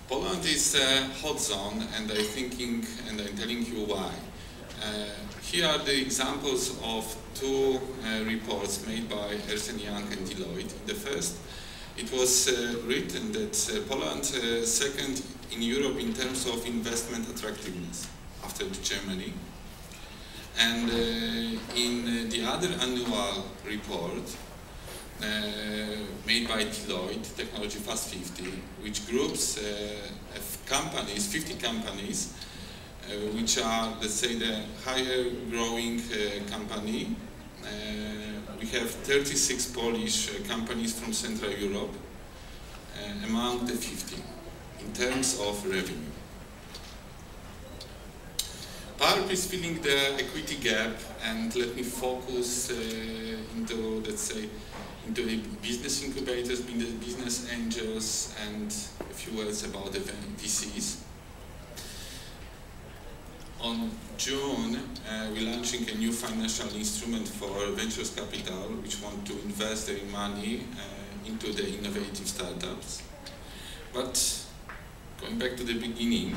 Poland is a hot zone, and I'm telling you why. Here are the examples of two reports made by Ernst & Young and Deloitte. In the first, it was written that Poland second in Europe in terms of investment attractiveness after Germany. And in the other annual report made by Deloitte, Technology Fast 50, which groups companies, 50 companies, which are, let's say, the higher growing company. We have 36 Polish companies from Central Europe among the 50 in terms of revenue. PARP is filling the equity gap, and let me focus into, let's say, into the business incubators, business angels, and a few words about the VCs. On June, we're launching a new financial instrument for ventures capital, which want to invest their money into the innovative startups. But going back to the beginning,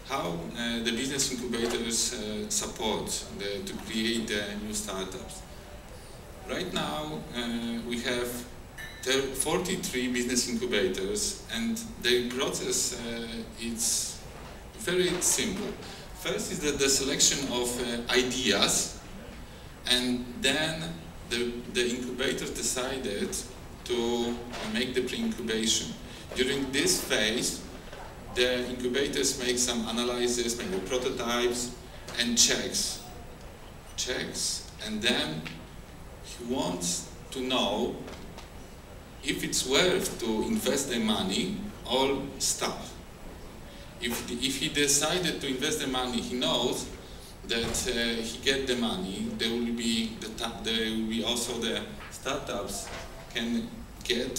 how the business incubators support to create new startups. Right now, we have 43 business incubators, and their process is very simple. First is the selection of ideas, and then the incubators decided to make the pre-incubation. During this phase, the incubators make some analysis, make the prototypes, and checks, and then he wants to know if it's worth to invest the money or stop. If he decided to invest the money, he knows that he get the money. There will be also the startups can get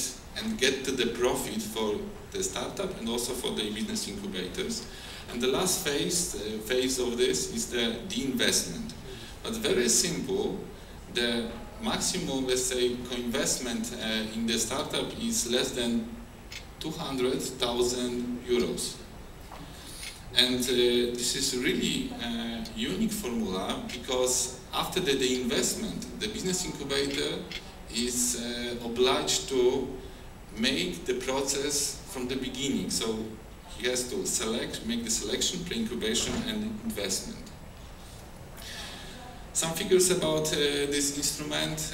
to the profit for the startup and also for the business incubators. And the last phase of this is the investment. But very simple. The maximum, let's say, co-investment in the startup is less than 200,000 euros. And this is really a unique formula, because after the investment, the business incubator is obliged to make the process from the beginning. So he has to make the selection, pre-incubation, and investment. Some figures about this instrument.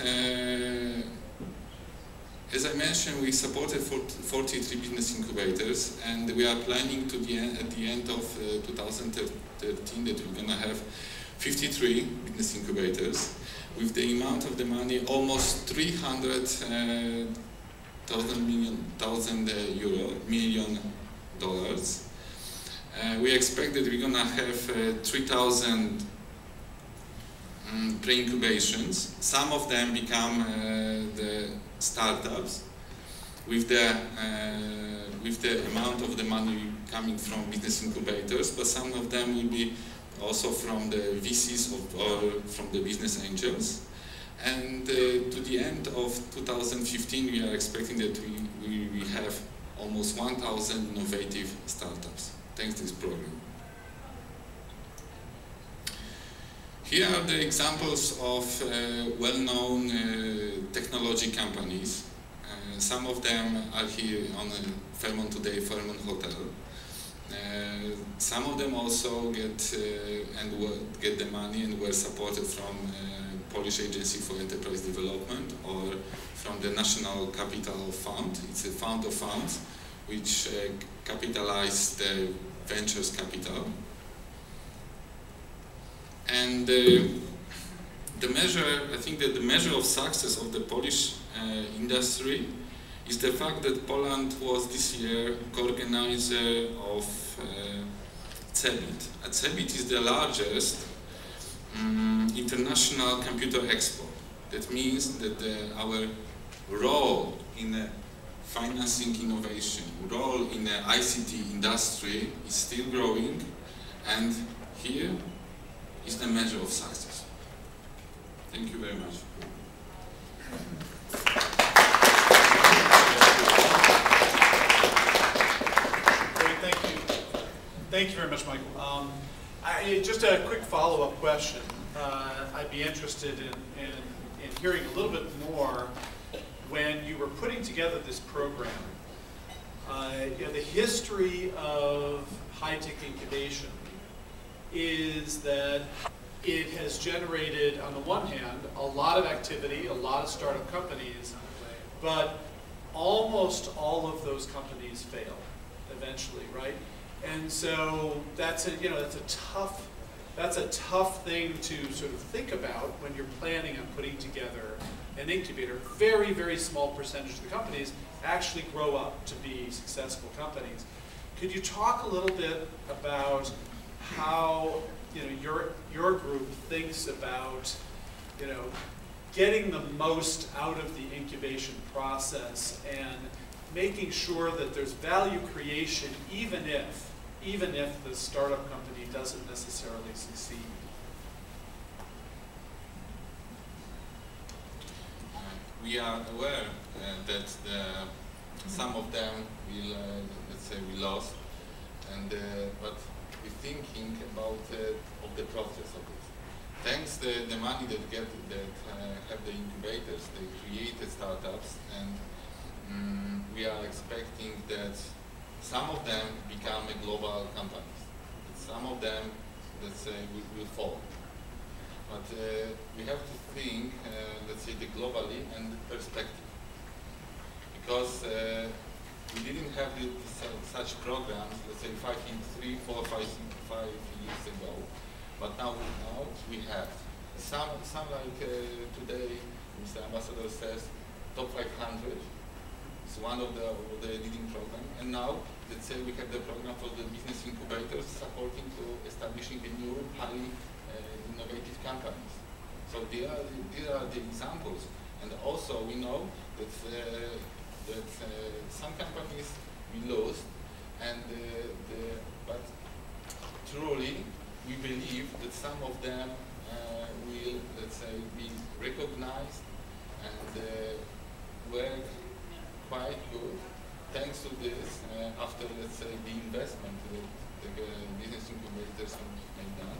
As I mentioned, we supported 43 business incubators, and we are planning to at the end of 2013 that we're going to have 53 business incubators with the amount of the money almost 300 million dollars. We expect that we're going to have 3,000 pre-incubations. Some of them become the startups with the amount of the money coming from business incubators, but some of them will be also from the VCs or from the business angels. And to the end of 2015, we are expecting that we have almost 1,000 innovative startups, thanks to this program. Here are the examples of well-known technology companies. Some of them are here on Fairmont today, Fairmont Hotel. Some of them also get the money and were supported from Polish Agency for Enterprise Development or from the National Capital Fund. It's a fund of funds which capitalize the ventures capital. And the measure, I think that the measure of success of the Polish industry is the fact that Poland was this year co-organizer of CEBIT. CEBIT is the largest international computer expo. That means that our role in financing innovation, role in the ICT industry is still growing, and here is the measure of success. Thank you very much. Thank you very much, Michael. Just a quick follow-up question. I'd be interested in hearing a little bit more when you were putting together this program. You know, the history of high-tech incubation is that it has generated, on the one hand, a lot of activity, a lot of startup companies, but almost all of those companies fail eventually, right? And so that's a tough thing to sort of think about when you're planning on putting together an incubator. Very, very small percentage of the companies actually grow up to be successful companies. Could you talk a little bit about how, you know, your group thinks about, you know, getting the most out of the incubation process and making sure that there's value creation even if the startup company doesn't necessarily succeed? We are aware that some of them will, let's say, we lost, and but we're thinking about of the process of it. Thanks the money that have the incubators, they created startups, and we are expecting that some of them become a global companies. Some of them, let's say, will fall. But we have to think, let's say, the globally and perspective, because we didn't have such programs, let's say, 5 years ago. But now we have some like today, Mr. Ambassador says, top 500. It's one of the leading program, and now let's say we have the program for the business incubators supporting to establishing a new highly innovative companies. So these are the examples, and also we know that some companies we lost, and but truly we believe that some of them will, let's say, be recognized and work quite good thanks to this. After, let's say, the investment that the business incubators have done,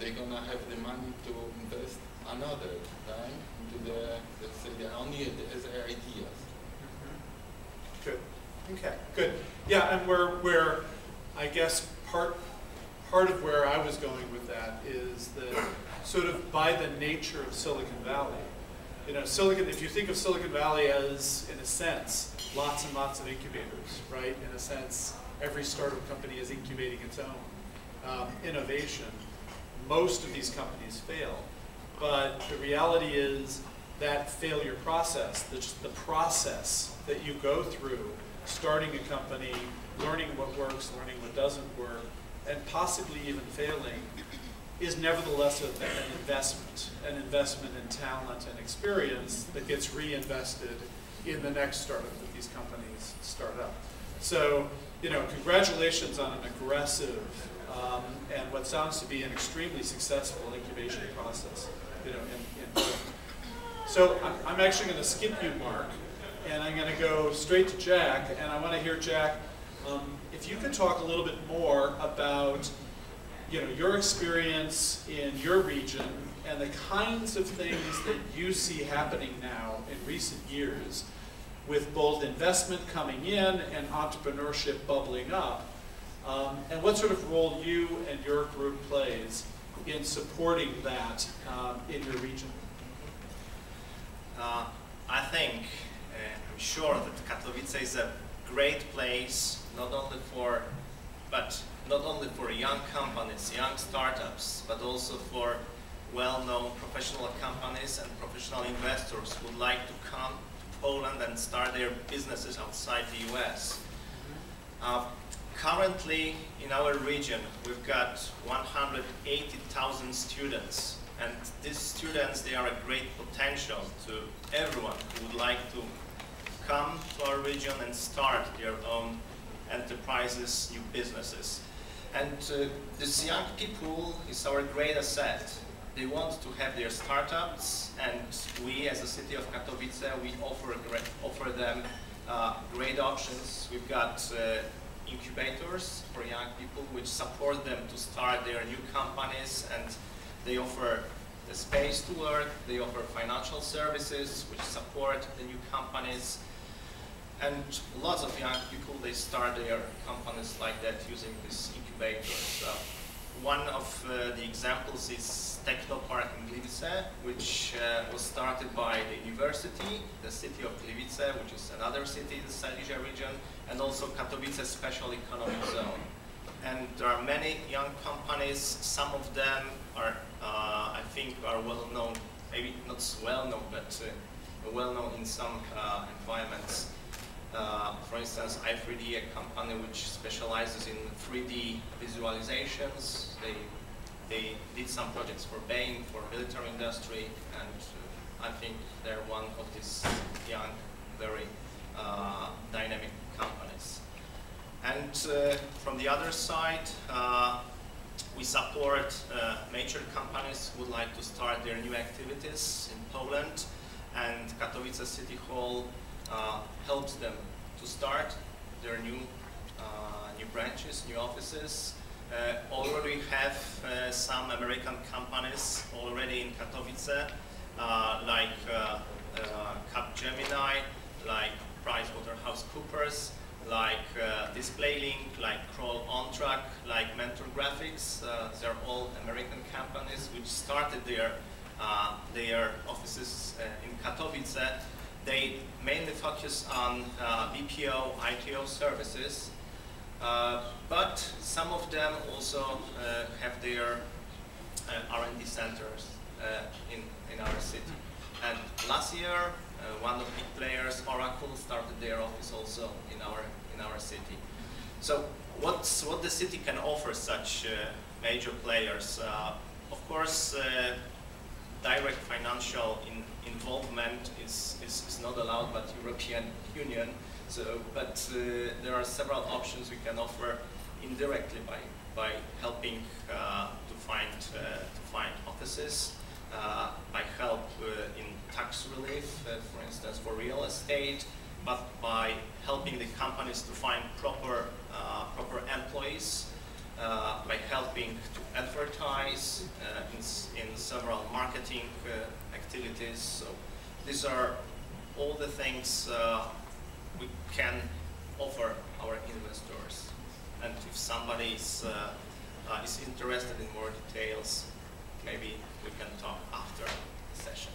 they're gonna have the money to invest another time into the, let's say, the only as ideas. Good. Okay. Good. Yeah, and where I guess part of where I was going with that is that sort of by the nature of Silicon Valley, you know, if you think of Silicon Valley as, in a sense, lots and lots of incubators, right? In a sense, every startup company is incubating its own innovation. Most of these companies fail, but the reality is that failure process, the process that you go through, starting a company, learning what works, learning what doesn't work, and possibly even failing, is nevertheless an investment in talent and experience that gets reinvested in the next startup that these companies start up. So, you know, congratulations on an aggressive and what sounds to be an extremely successful incubation process. You know, so I'm actually going to skip you, Mark, and I'm going to go straight to Jack, and I want to hear, Jack, if you could talk a little bit more about, you know, your experience in your region and the kinds of things that you see happening now in recent years with both investment coming in and entrepreneurship bubbling up, and what sort of role you and your group plays in supporting that in your region. I think, I'm sure that Katowice is a great place, not only for young companies, young startups, but also for well-known professional companies and professional investors who would like to come to Poland and start their businesses outside the US. Currently, in our region, we've got 180,000 students, and these students, they are a great potential to everyone who would like to come to our region and start their own enterprises, new businesses. And this young people is our great asset. They want to have their startups, and we, as a city of Katowice, we offer them great options. We've got incubators for young people, which support them to start their new companies, and they offer the space to work, they offer financial services which support the new companies, and lots of young people, they start their companies like that using these incubators. One of the examples is Technopark in Gliwice, which was started by the university, the city of Gliwice, which is another city in the Silesia region, and also Katowice Special Economic Zone. And there are many young companies. Some of them are, I think, are well known, maybe not so well known, but well known in some environments. For instance, i3D, a company which specializes in 3D visualizations. They did some projects for Bain, for military industry, and I think they're one of these young, very dynamic companies. And from the other side, we support major companies who would like to start their new activities in Poland, and Katowice City Hall helps them to start their new branches, new offices. Already have some American companies already in Katowice, like Capgemini, like PricewaterhouseCoopers, like DisplayLink, like Kroll OnTrack, like Mentor Graphics. They're all American companies which started their offices in Katowice. They mainly focus on BPO, ITO services, but some of them also have their R&D centers in our city. And last year, one of the big players, Oracle, started their office also in our city. So what the city can offer such major players? Of course, direct financial involvement is not allowed by the European Union. So, but there are several options we can offer indirectly by helping to find offices, by help in tax relief, for instance, for real estate, but by helping the companies to find proper employees, by helping to advertise in several marketing activities. So these are all the things we can offer our investors. And if somebody is interested in more details, maybe we can talk after the session.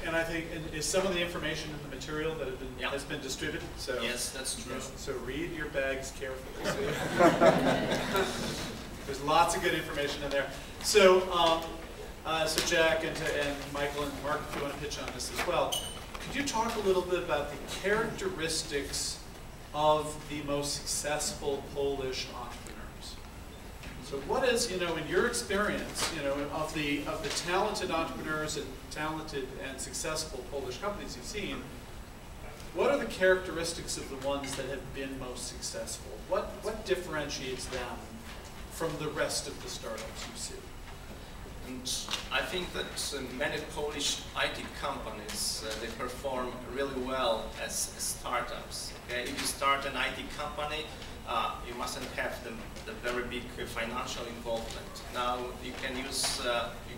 And I think, is some of the information in the material that has been distributed? So, yes, that's true. So read your bags carefully. There's lots of good information in there. So, so Jack and Michael and Mark, if you want to pitch on this as well, could you talk a little bit about the characteristics of the most successful Polish entrepreneurs? So what is, in your experience, of the talented entrepreneurs and talented and successful Polish companies you've seen, what are the characteristics of the ones that have been most successful? What differentiates them from the rest of the startups you see? And I think that many Polish IT companies, they perform really well as startups. Okay? If you start an IT company, you mustn't have the very big financial involvement. Now you can use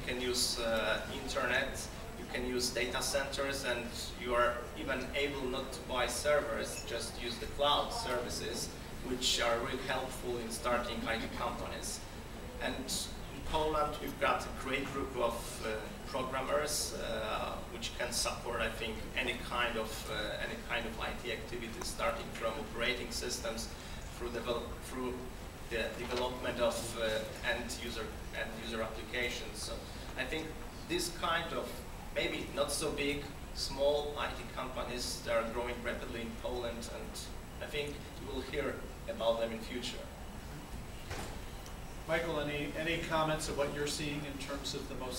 internet, you can use data centers, and you are even able not to buy servers, just use the cloud services, which are really helpful in starting IT companies. And in Poland, we've got a great group of programmers which can support, I think, any kind of IT activities, starting from operating systems through the development of end user applications. So I think this kind of maybe not so big, small IT companies that are growing rapidly in Poland, and I think you will hear about them in future. Michael, any comments of what you're seeing in terms of the most